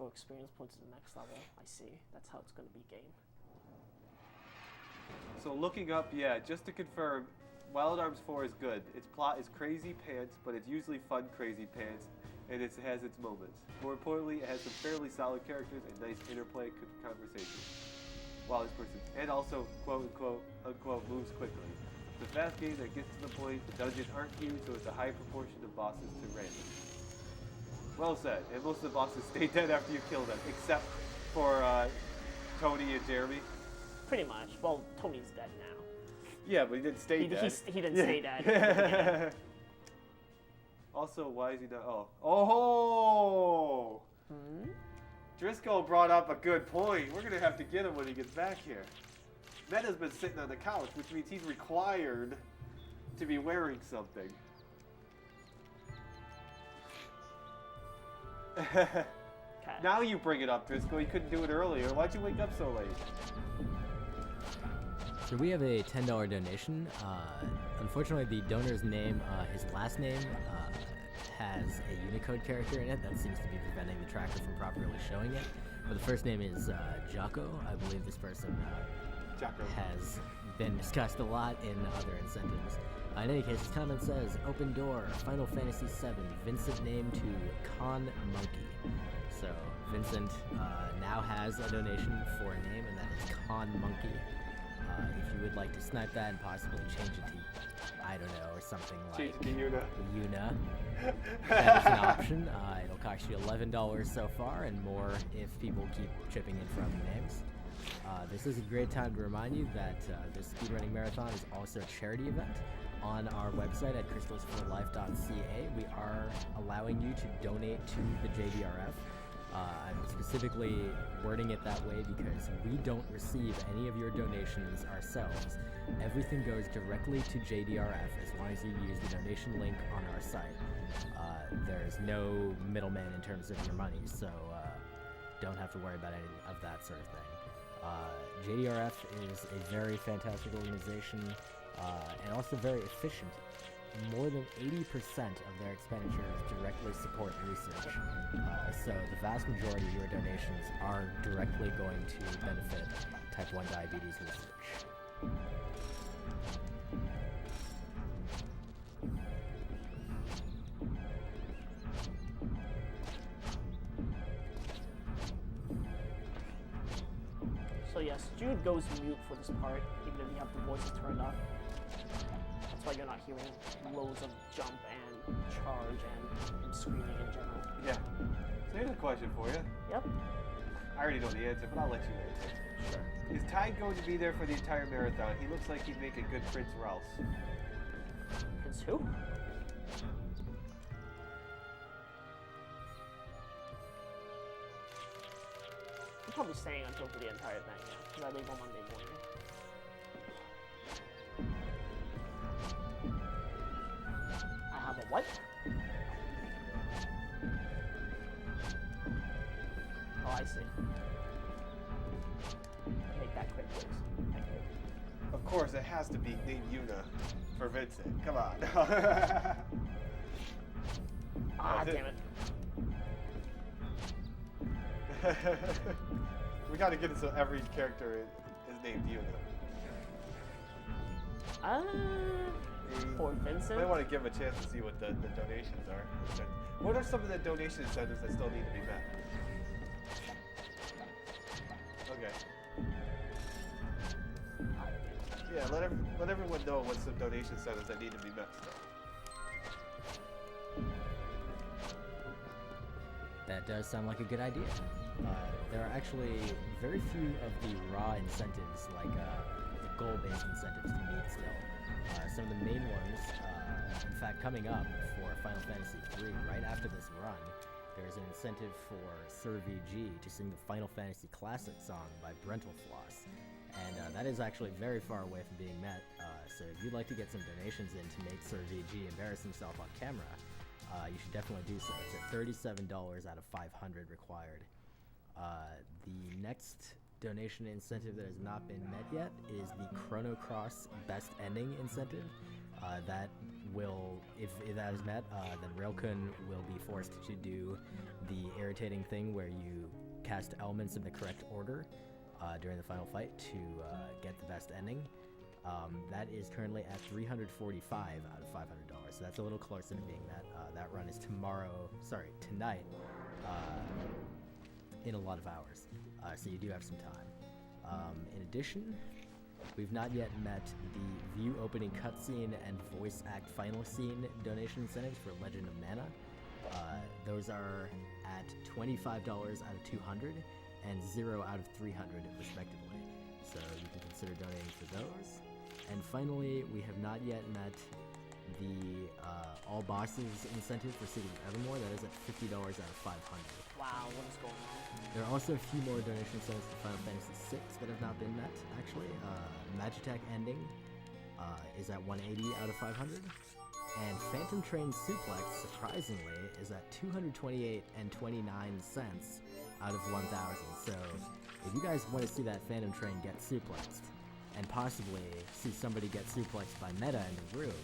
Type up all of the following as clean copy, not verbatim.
for experience points to the next level. I see. That's how it's going to be game. So looking up, yeah, just to confirm, Wild Arms 4 is good. Its plot is crazy pants, but it's usually fun crazy pants, and it has its moments. More importantly, it has some fairly solid characters and nice interplay conversations. While this person, and also, quote unquote, unquote, moves quickly. It's a fast game that gets to the point. The dungeons aren't huge, so it's a high proportion of bosses to random. Well said. And most of the bosses stay dead after you kill them, except for Tony and Jeremy. Pretty much. Well, Tony's dead now. Yeah, but he didn't stay dead. He didn't stay dead. Also, why is he not? Oh. Driscoll brought up a good point. We're going to have to get him when he gets back here. Meta's been sitting on the couch, which means he's required to be wearing something. Now you bring it up, Driscoll. You couldn't do it earlier. Why'd you wake up so late? So we have a $10 donation. Unfortunately, the donor's name, his last name, has a Unicode character in it that seems to be preventing the tracker from properly showing it. But the first name is Jocko. I believe this person has been discussed a lot in other incentives. In any case, his comment says, "Open door, Final Fantasy VII, Vincent name to Con Monkey." So Vincent now has a donation for a name, and that is Con Monkey. If you would like to snipe that and possibly change it to, I don't know, or something like Change it to Yuna. Yuna, that is an option. It'll cost you $11 so far, and more if people keep chipping in from names. This is a great time to remind you that this speedrunning marathon is also a charity event. On our website at crystalsforlife.ca, we are allowing you to donate to the JDRF. I'm specifically wording it that way because we don't receive any of your donations ourselves. Everything goes directly to JDRF as long as you use the donation link on our site. There's no middleman in terms of your money, so don't have to worry about any of that sort of thing. JDRF is a very fantastic organization and also very efficient. More than 80% of their expenditures directly support research. So the vast majority of your donations are directly going to benefit type 1 diabetes research. So yes, Jude goes mute for this part, even if you have the voices turned off. That's why you're not hearing loads of jump and charge and screaming in general. Yeah. So here's a question for you. Yep. I already know the answer, but I'll let you answer. Sure. Is Tide going to be there for the entire marathon? He looks like he'd make a good Prince Rouse. Prince who? I'm probably staying until for the entire thing, yeah, because I leave on Monday morning. I have a what? Oh, I see. Make that quick, please. Thank you. Of course, it has to be named Yuna for Vincent. Come on. Ah, damn it. We gotta get it so every character is named Yuna. For Vincent? I want to give him a chance to see what the donations are. What are some of the donation incentives that still need to be met? Okay. Yeah, let everyone know what's some donation incentives that need to be met still. That does sound like a good idea. There are actually very few of the raw incentives, like the goal-based incentives, to meet still. Some of the main ones, in fact, coming up for Final Fantasy III, right after this run, there's an incentive for Sir VG to sing the Final Fantasy Classic song by Brentalfloss. And that is actually very far away from being met, so if you'd like to get some donations in to make Sir VG embarrass himself on camera, you should definitely do so. It's at $37 out of 500 required. The next donation incentive that has not been met yet is the Chrono Cross Best Ending incentive. That will, if that is met, then Railkun will be forced to do the irritating thing where you cast elements in the correct order during the final fight to get the best ending. That is currently at $345 out of $500, so that's a little closer to being that. That run is tonight, in a lot of hours, so you do have some time. In addition, we've not yet met the view opening cutscene and voice act final scene donation incentives for Legend of Mana. Those are at $25 out of 200 and 0 out of 300 respectively. So you can consider donating for those. And finally, we have not yet met the all bosses incentive for City of Evermore. That is at $50 out of 500. Wow, what is going on? There are also a few more donation incentives for Final Fantasy VI that have not been met, actually. Magitech Ending is at 180 out of 500. And Phantom Train Suplex, surprisingly, is at 228 and 29 cents out of 1,000. So if you guys want to see that Phantom Train get suplexed, and possibly see somebody get suplexed by Meta in the room,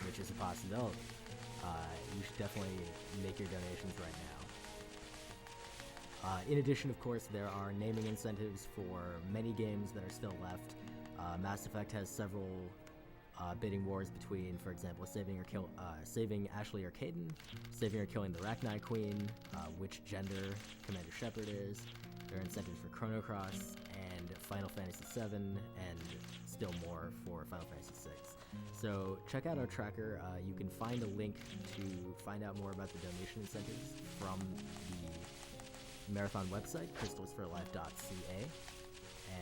which is a possibility, you should definitely make your donations right now. In addition, of course, there are naming incentives for many games that are still left. Mass Effect has several bidding wars between, for example, saving Ashley or Caden, saving or killing the Rachni Queen, which gender Commander Shepard is. There are incentives for Chrono Cross and Final Fantasy VII, and still more for Final Fantasy VI. So check out our tracker. You can find a link to find out more about the donation incentives from the Marathon website, crystalsforlife.ca.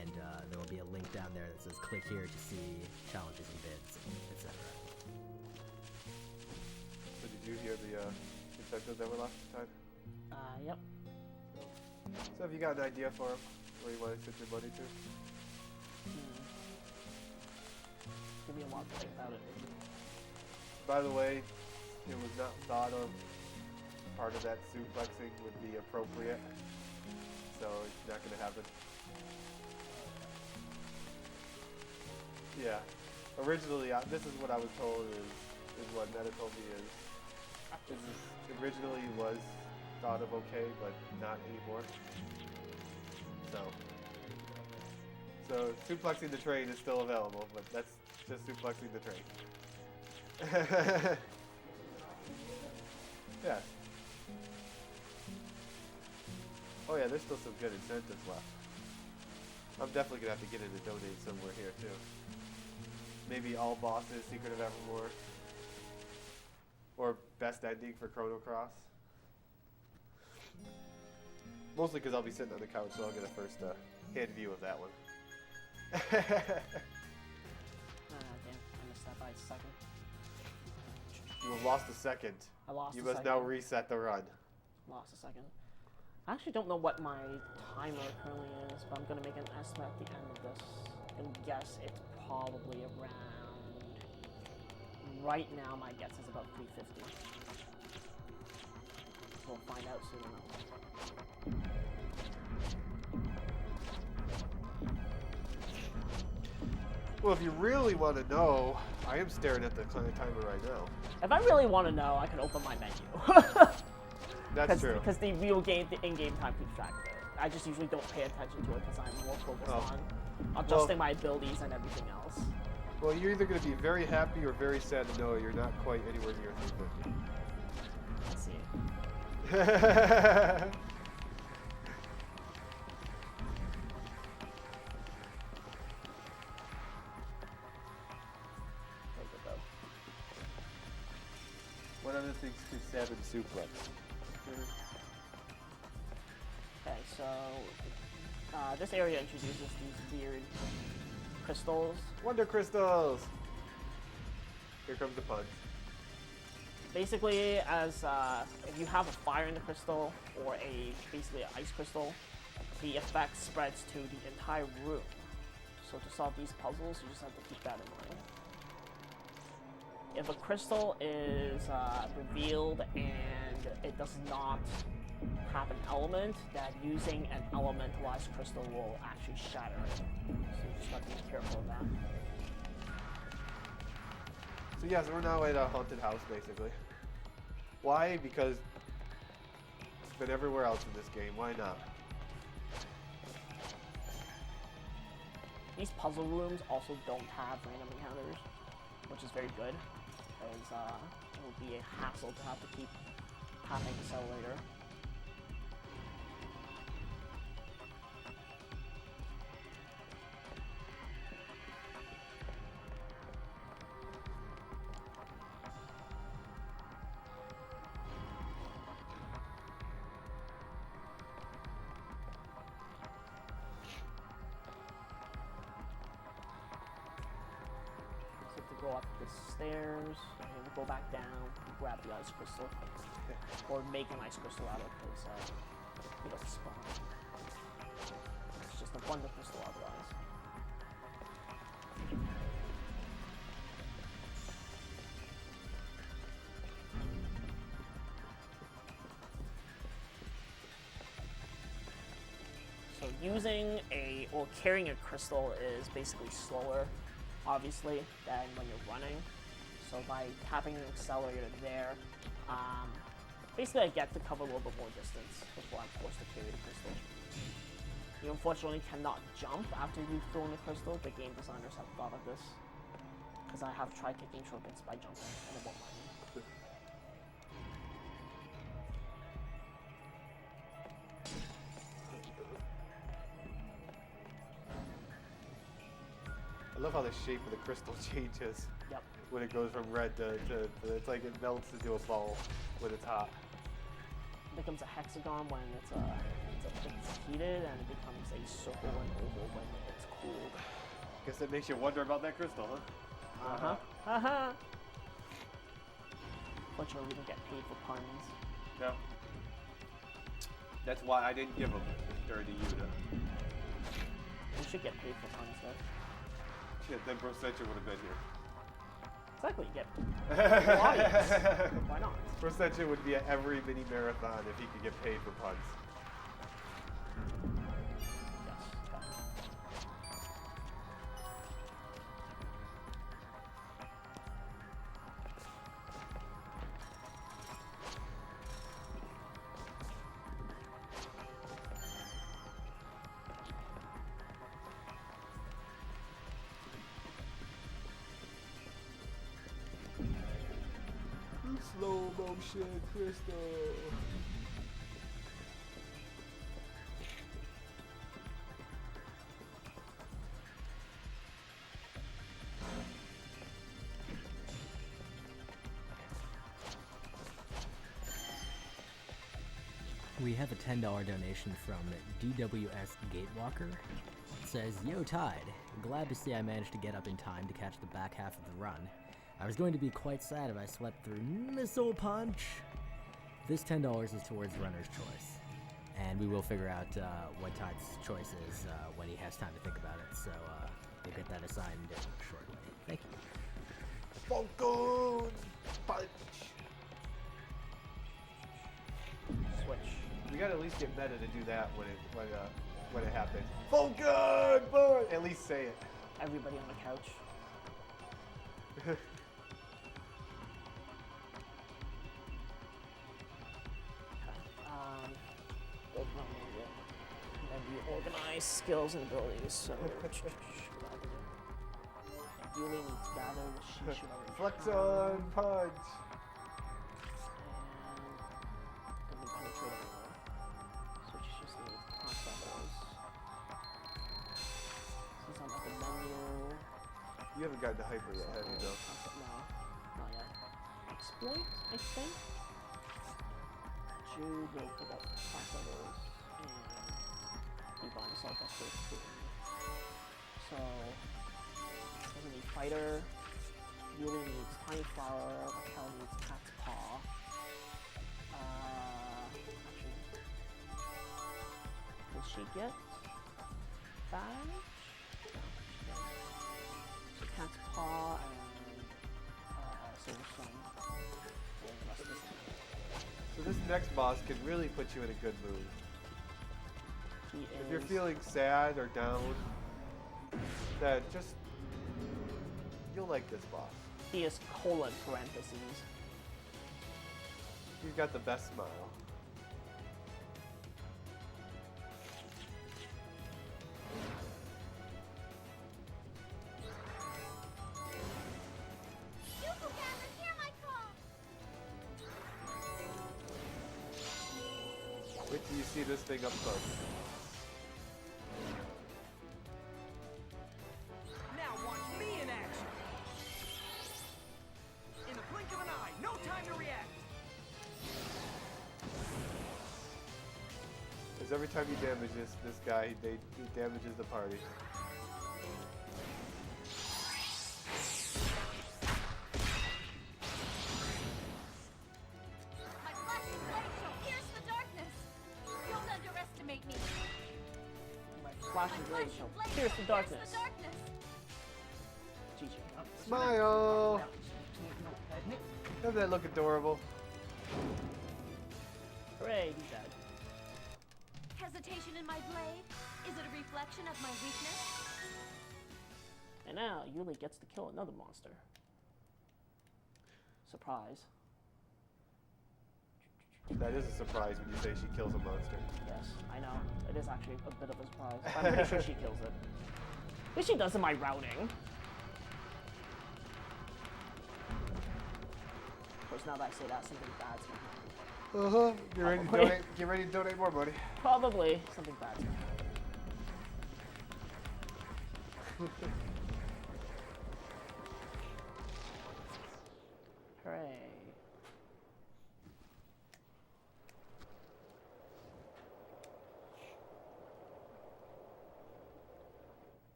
And there will be a link down there that says click here to see challenges and bids, etc. So did you hear the incentives that were last time? Yep. So have you got an idea for them, where you want to send your money to? Give me a lot to think about it. By the way, it was not thought of part of that suplexing would be appropriate, so it's not going to happen. Yeah. Originally, this is what I was told is what Meta told me is originally was thought of okay, but not anymore. So suplexing the train is still available, but that's just suplexing the train. Yeah. Oh yeah, there's still some good incentives left. I'm definitely gonna have to get in to donate somewhere here too. Maybe all bosses, Secret of Evermore, or best ending for Chrono Cross. Mostly because I'll be sitting on the couch, so I'll get a first hand view of that one. Damn, I missed that by a second. You have lost a second. I lost You a must second. now reset the run. Lost a second. I actually don't know what my timer currently is, but I'm gonna make an estimate at the end of this and guess it's probably around. Right now, my guess is about 350. We'll find out soon enough. Well, if you really want to know, I am staring at the timer right now. If I really want to know, I can open my menu. That's true. Because the in-game time keeps track of it. I just usually don't pay attention to it because I'm more focused on adjusting my abilities and everything else. Well, you're either going to be very happy or very sad to know you're not quite anywhere near 350. Let's see. What other things could Sabin suplex? Okay, so this area introduces these weird crystals. Wonder crystals! Here comes the punch. Basically, as if you have a fire in the crystal or basically an ice crystal, the effect spreads to the entire room. So to solve these puzzles, you just have to keep that in mind. If a crystal is revealed and it does not have an element, that using an elementalized crystal will actually shatter it. So you just have to be careful of that. So yes, we're now at a haunted house, basically. Why? Because been everywhere else in this game. Why not? These puzzle rooms also don't have random encounters, which is very good, because it will be a hassle to have to keep tapping accelerator. Go up the stairs, and we'll go back down, grab the ice crystal, or make an ice crystal out of it, because it doesn't spawn. It's just a wonder crystal otherwise. So using or carrying a crystal is basically slower, obviously, than when you're running. So by tapping an accelerator there, basically I get to cover a little bit more distance before I'm forced to carry the crystal. You unfortunately cannot jump after you've thrown the crystal. The game designers have thought of this, because I have tried taking shortcuts by jumping and it won't let me. I love how the shape of the crystal changes when it goes from red to it's like it melts into a ball when it's hot. It becomes a hexagon when it's heated, and it becomes a circle and oval when it's cooled. Guess that makes you wonder about that crystal, huh? Uh-huh. Fortunately, we don't get paid for puns. Yeah. That's why I didn't give them Dirty Yuta. We should get paid for puns, though. Shit, then Brosentia would have been here. Exactly, you get audience. Why not? Brosentia would be at every mini marathon if he could get paid for puns. Slow motion crystal. We have a $10 donation from DWS Gatewalker. It says, "Yo Tide, glad to see I managed to get up in time to catch the back half of the run. I was going to be quite sad if I slept through Missile Punch." This $10 is towards runner's choice, and we will figure out what Tide's choice is when he has time to think about it, so we'll get that assigned shortly. Thank you. Falcon Punch! Switch. We gotta at least get meta to do that when it happens. Falcon Punch! At least say it. Everybody on the couch. Organize skills and abilities, so Yuli needs gather, which she should already Flex have. on punch! And we penetrate everywhere. So she just needs constant those. Since I'm at the menu. You haven't gotten to hyper yet, have you, though? No, not yet. Exploit, I think. Jude will put up constant those. Divine Assault Buster 2. So, doesn't need Fighter. Yuli needs Tiny Flower. Raquel needs Cat's Paw. Actually, does she get Badge? No, she doesn't. So Cat's Paw and Silver Sun. And the rest of this. So this next boss can really put you in a good mood. If you're feeling sad or down, then just, you'll like this boss. He is colon parentheses. He's got the best smile. you see this thing up close. Now watch me in action. In the blink of an eye, no time to react. Because every time you damage this guy, he damages the party. My flashing blade shall pierce the darkness. Don't underestimate me. My flashing blade shall blade pierce the darkness. darkness. GG. Smile! Doesn't that look adorable? Hooray, he's dead. Hesitation in my blade? Is it a reflection of my weakness? And now Yuli gets to kill another monster. Surprise. That is a surprise when you say she kills a monster. Yes, I know. It is actually a bit of a surprise. But I'm pretty sure she kills it. At least she does in my routing. Of course, now that I say that, something bad's gonna happen. Get ready to Probably. donate. Get ready to donate more money. Probably something bad's gonna happen. Hooray.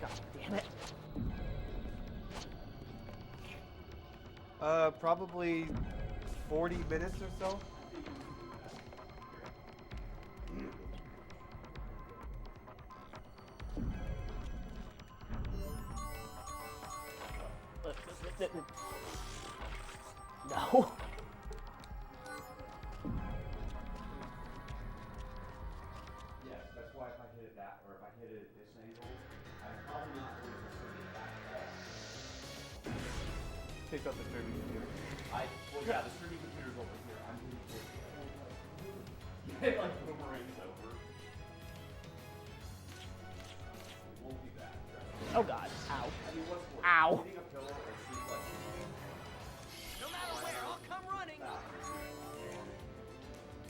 God damn it. Probably 40 minutes or so. No. Yes, that's why if I hit it that, or if I hit it at this angle, I'm probably not going to swing it that far. Take out the streaming computer. Well, yeah, the streaming computer's over here. I'm moving towards it. It like boomerangs over. It won't be bad. Trust me. Oh god. Ow. I mean, what's worse? Ow. Hitting a pillow or suplexing? No matter where, I'll come running.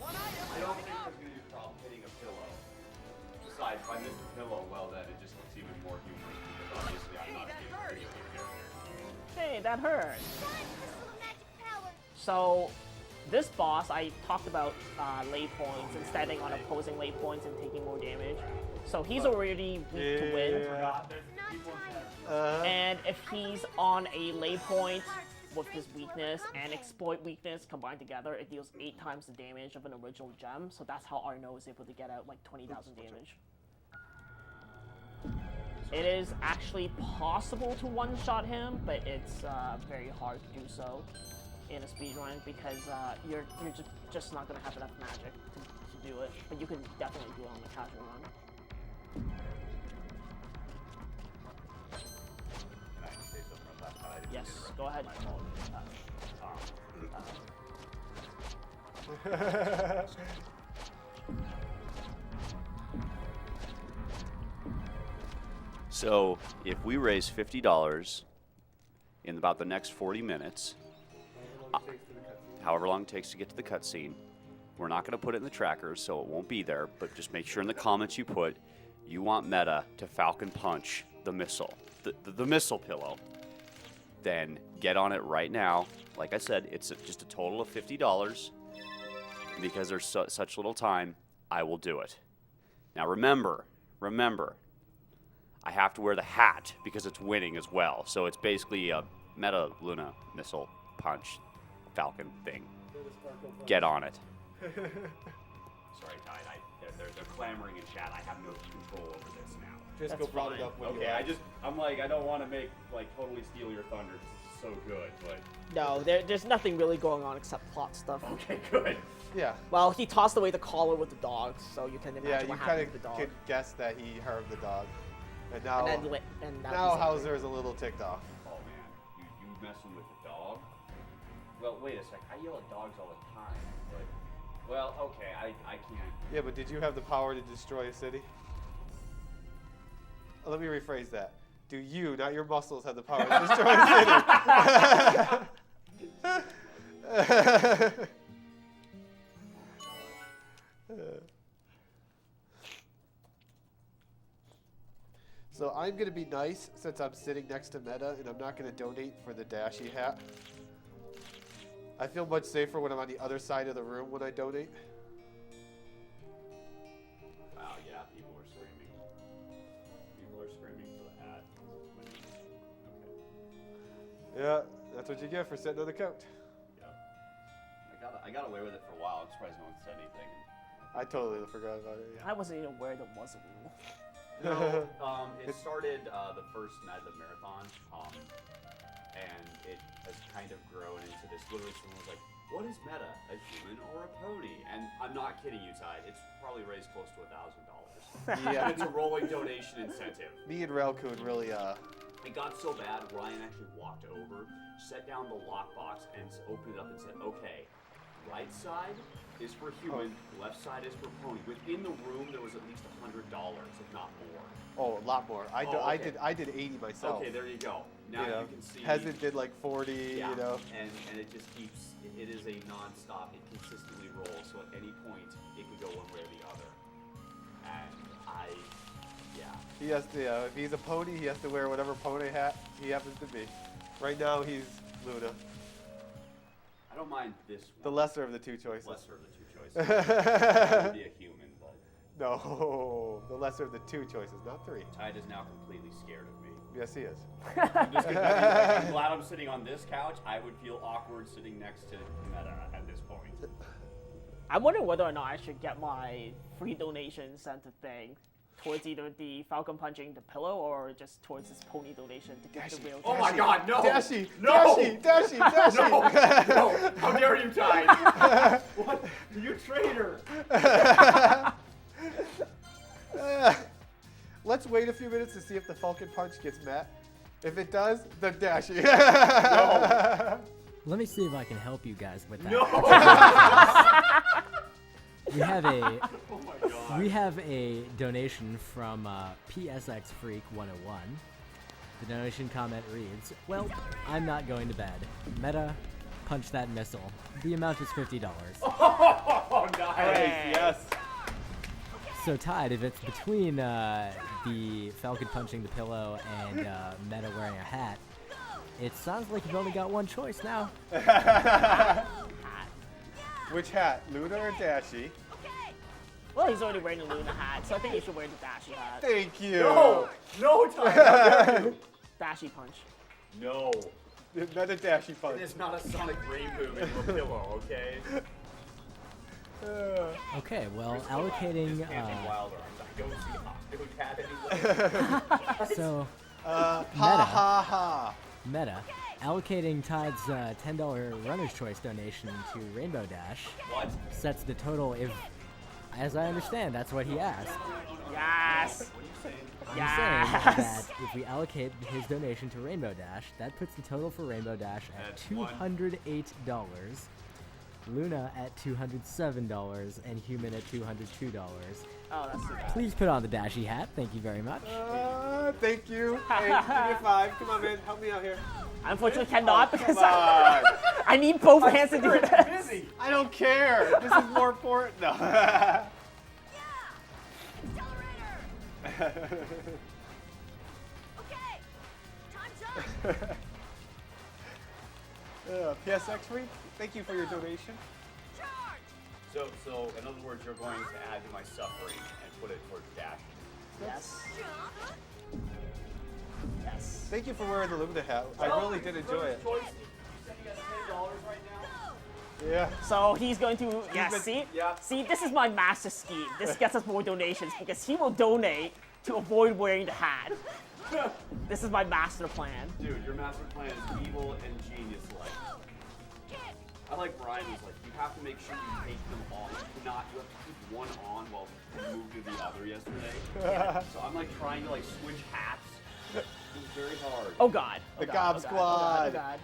One item I don't coming think up. there's going to be a problem hitting a pillow. Besides, if I miss the pillow, well, then it just looks even more humorous because obviously I'm not a that video hurt. game character. Hey, that hurt. One crystal of magic power. So, this boss, I talked about lay points and standing on opposing lay points and taking more damage. So he's already weak to win. Not time. And if he's on a lay point with his weakness and exploit weakness combined together, it deals 8 times the damage of an original gem. So that's how Arno is able to get out like 20,000 damage. It is actually possible to one-shot him, but it's very hard to do so in a speedrun because you're just not going to have enough magic to do it. But you can definitely do it on the casual run. Can I say something about that? I didn't Yes, interrupt go you. ahead. My apologies. So, if we raise $50 in about the next 40 minutes, however long it takes to get to the cutscene, we're not going to put it in the trackers, so it won't be there, but just make sure in the comments you put, you want Meta to Falcon Punch the missile, the missile pillow. Then get on it right now. Like I said, it's just a total of $50. Because there's such little time, I will do it. Now remember, I have to wear the hat because it's winning as well. So it's basically a Meta Luna missile punch Falcon thing. Get on it. Sorry, Tide. They're clamoring in chat. I have no control over this now. Just That's go brought it fine. up when Okay, I'm like, I don't want to totally steal your thunder because this is so good, but... No, there's nothing really going on except plot stuff. Okay, good. Yeah. Well, he tossed away the collar with the dog, so you can Yeah, imagine you what kind happened to the of dog. could guess that he harmed the dog. And now, And now now he's angry. Hauser is a little ticked off. Oh man, you messing with the dog? Well, wait a sec. I yell at dogs all the time, but Well, okay, I can't. Yeah, but did you have the power to destroy a city? Let me rephrase that. Do you, not your muscles, have the power to destroy a city? So I'm going to be nice since I'm sitting next to Meta, and I'm not going to donate for the Dashi hat. I feel much safer when I'm on the other side of the room when I donate. Wow, yeah, people are screaming. People are screaming for the hat. Okay. Yeah, that's what you get for sitting on the couch. Yeah. I got away with it for a while. I'm surprised no one said anything. I totally forgot about it. Yeah. I wasn't even aware there was a rule. No, it started the first night of the marathon, and it has kind of grown into this. Literally, someone was like, "What is Meta, a human or a pony?" And I'm not kidding you, Ty. It's probably raised close to $1,000. Yeah. And it's a rolling donation incentive. Me and Railcoon really, It got so bad, Ryan actually walked over, set down the lockbox, and opened it up and said, "Okay, right side is for human, left side is for pony." Within the room, there was at least $100, if not more. oh, a lot more. I okay. did 80 myself. Okay, there you go. Now You know, you can see. Peasant did like 40, Yeah, you know. and it just keeps. It is a non-stop. It consistently rolls. So at any point, it could go one way or the other. And He has to, if he's a pony, he has to wear whatever pony hat he happens to be. Right now, he's Luna, I don't mind this the one. lesser of the two choices. Lesser of the two choices. I would be a human, but No, the lesser of the two choices, not three. Tide is now completely scared of me. Yes, he is. I'm glad I'm sitting on this couch. I would feel awkward sitting next to Meta at this point. I'm wondering whether or not I should get my free donation sent to thing towards either the Falcon punching the pillow or just towards this pony donation to get the real. Oh my God, no! Dashi! No! Dashi! Dashi! Dashi! No! How dare you, Tide? What? You traitor! Let's wait a few minutes to see if the Falcon Punch gets met. If it does, then Dashi. No! Let me see if I can help you guys with that. No! We have a Oh my God. we have a donation from PSX Freak 101. The donation comment reads, "Well, I'm not going to bed. Meta, punch that missile. The amount is $50." Oh, nice. Yes. So Tide, if it's between the Falcon punching the pillow and Meta wearing a hat, it sounds like you've only got one choice now. Which hat, Luna or Dashi? Well, he's already wearing the Luna hat, so I think you should wear the Dashi hat. Thank you. No! No, Tide! How dare you? Dashi punch. No. Another Dashi Punch. It is not a sonic brain boom into a pillow, okay? Okay, well, allocating This can't be Wild Arms. I don't see Octo Cat anywhere. so Ha ha ha. Meta allocating Tide's $10 runner's choice donation to Rainbow Dash What? sets the total if, as I understand, that's what he asked. Yes. I'm Yes. saying that if we allocate his donation to Rainbow Dash, that puts the total for Rainbow Dash at $208, Luna at $207, and Human at $202. Oh, that's too bad. Please put on the Dashy hat. Thank you very much. Thank you. Hey, give me a 5. Come on, man. Help me out here. I unfortunately cannot because Come on. I need both hands to do this. Busy. I don't care. This is more important. No. Accelerator! Okay, time's up! PSX Freak, thank you for your donation. Charge! So in other words, you're going to add to my suffering and put it towards Dash. Yes. Jump! Yes. Thank you for wearing the Luna hat. I really did enjoy it. You said he has $10 right now? Yeah. So he's going to, yes, been- see? yeah. See, this is my master scheme. This gets us more donations because he will donate to avoid wearing the hat. This is my master plan. Dude, your master plan is evil and genius-like. I like Brian was like, you have to make sure you take them all. You have to keep one on while you move to the other yesterday. So I'm like trying to like switch hats. It was very hard. Oh god. Oh The god, Gob oh god, Squad. Oh god, oh god.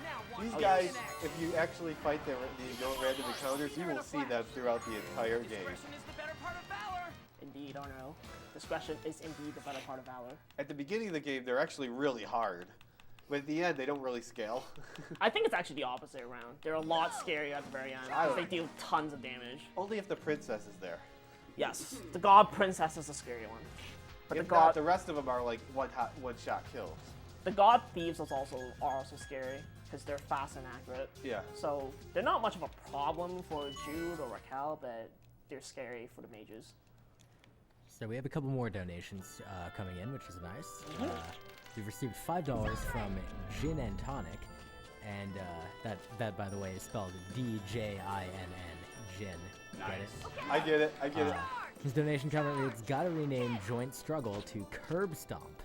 Now These me guys, in action. if you actually fight them, the random encounters, you will see them throughout the entire game. Discretion is the better part of valor. Indeed, Arno. Discretion is indeed the better part of valor. At the beginning of the game, they're actually really hard. But at the end, they don't really scale. I think it's actually the opposite around. They're a lot scarier at the very end I because they don't- deal tons of damage. Only if the princess is there. Yes, the God Princess is a scary one. But If the not, God, the rest of them are like one-shot kills. the God Thieves are also scary because they're fast and accurate. Yeah. So they're not much of a problem for Jude or Raquel, but they're scary for the mages. So we have a couple more donations coming in, which is nice. We've received $5 from Gin and Tonic, and that by the way is spelled DJINN, Gin. Get it? I get it. I get it. His donation comment reads, "Gotta rename Joint Struggle to Curb Stomp,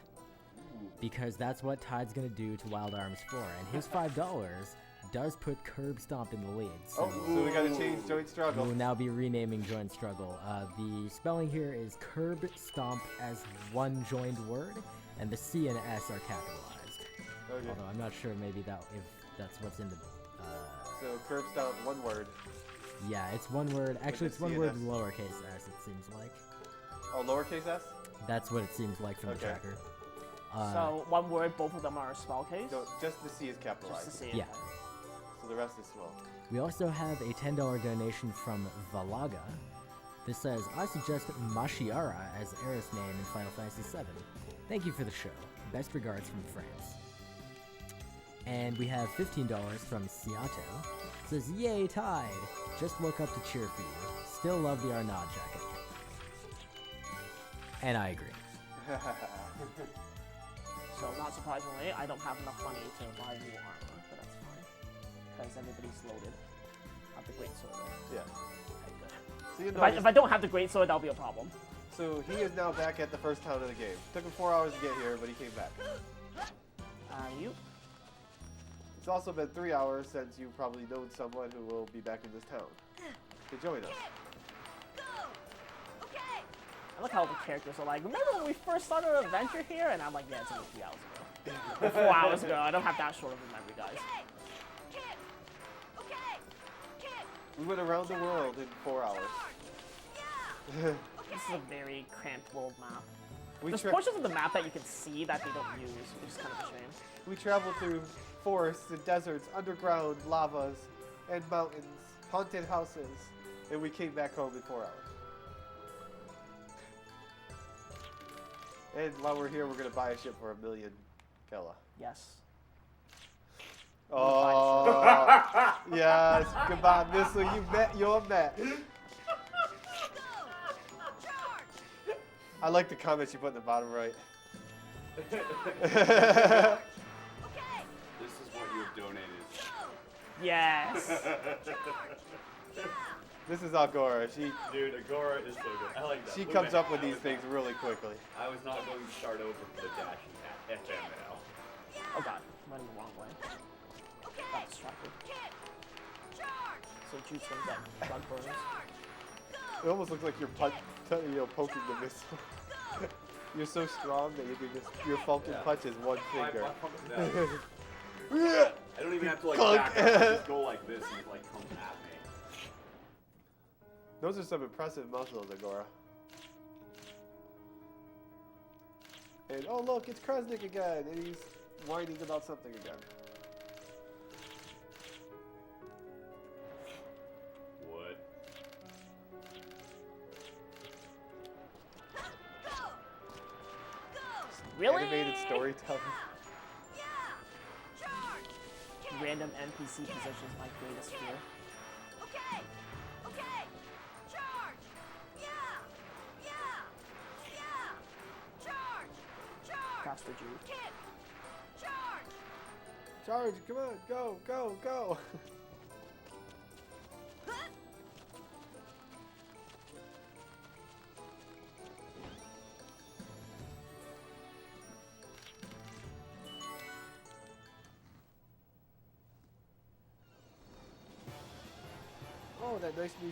because that's what Tide's gonna do to Wild Arms 4, and his $5 does put Curb Stomp in the lead. So So we gotta change Joint we Struggle. will now be renaming Joint Struggle. The spelling here is Curb Stomp as one joined word, and the C and S are capitalized. Okay. Although I'm not sure maybe if that's what's in the. So curb stomp, one word. Yeah, it's one word. Actually, the it's one C and word S. lowercase s. It seems like Oh, lowercase s? that's what it seems like from the Okay. tracker. So one word, both of them are a spell case. No, just the C is Just capitalized. to see it. Yeah. So the rest is small. We also have a $10 donation from Valaga. This says, "I suggest Mashiara as Eris name in Final Fantasy VII. Thank you for the show. Best regards from France." And we have $15 from Seattle. It says, "Yay, Tide! Just woke up to cheer for you. Still love the Arnaud jacket." And I agree. So not surprisingly, I don't have enough money to buy new armor, but that's fine. Because everybody's loaded. Have the great sword. Yeah. Okay, good. So, you If know, I, if I don't have the great sword, that'll be a problem. so he is now back at the first town of the game. Took him 4 hours to get here, but he came back. You? It's also been 3 hours since you've probably known someone who will be back in this town to join us. I like how the characters are like, remember when we first started our adventure here? And I'm like, yeah, it's only 3 hours ago. Or 4 hours ago. I don't have that short of a memory, guys. We went around the world in 4 hours. This is a very cramped world map. We, There's tra- portions of the map that you can see that they don't use, which is kind of a shame. we traveled through forests and deserts, underground lavas and mountains, haunted houses, and we came back home in 4 hours. And while we're here, we're gonna buy a ship for 1 million Kella. Yes. Oh, yes. Goodbye, Missile. You're met. I like the comments you put in the bottom right. This is what you have donated. Yes. This is Agora. Dude, Agora is so good. I like that. She Look comes at up that. with these things really quickly. I was not going to start over for the dashing at FML. Oh god, went the wrong way. Got distracted. So Jude's gonna get bug burns. It almost looks like you're poking the missile. You're so strong that you can just your Falcon punch is one finger. I don't even have to like back up. I just go like this and it like comes at me. Those are some impressive muscles, Agora. And oh look, it's Kresnik again, and he's whining about something again. What? Really? Animated storytelling. Random NPC positions my greatest fear. Faster Jude. Charge! Come on, go, go, go! Oh, that nice new